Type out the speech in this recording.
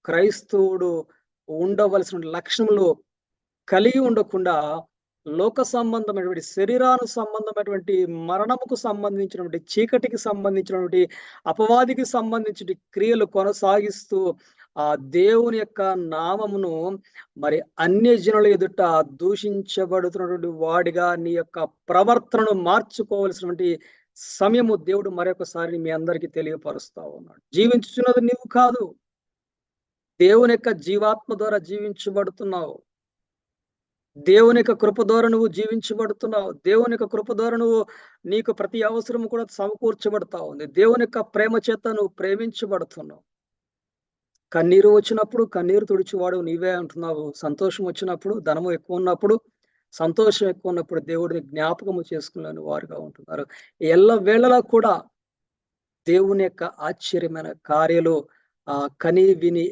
క్రైస్తవుడు ఉండవలసిన లక్షణములు కలిగి ఉండకుండా లోక సంబంధమైనటువంటి సంబంధమైనటువంటి మరణముకు సంబంధించినటువంటి చీకటికి సంబంధించినటువంటి అపవాదికి సంబంధించిన క్రియలు కొనసాగిస్తూ ఆ దేవుని యొక్క నామమును మరి అన్యజనుల ఎదుట దూషించబడుతున్నటువంటి వాడిగా నీ యొక్క ప్రవర్తనను మార్చుకోవలసినటువంటి సమయము దేవుడు మరొకసారి మీ అందరికీ తెలియపరుస్తా ఉన్నాడు. జీవించుచున్నది నీవు కాదు, దేవుని యొక్క జీవాత్మ ద్వారా జీవించబడుతున్నావు. దేవుని యొక్క కృప ద్వారా నువ్వు జీవించబడుతున్నావు. దేవుని యొక్క కృప ద్వారా నువ్వు నీకు ప్రతి అవసరం కూడా సమకూర్చబడతా ఉంది. దేవుని యొక్క ప్రేమ చేత నువ్వు ప్రేమించబడుతున్నావు. కన్నీరు వచ్చినప్పుడు కన్నీరు తుడిచివాడు నీవే అంటున్నావు. సంతోషం వచ్చినప్పుడు, ధనము ఎక్కువ ఉన్నప్పుడు, సంతోషం ఎక్కువ ఉన్నప్పుడు దేవుడిని జ్ఞాపకము చేసుకునే వారుగా ఉంటున్నారు. ఎల్ల వేళలా కూడా దేవుని యొక్క ఆశ్చర్యమైన కార్యాలు కని విని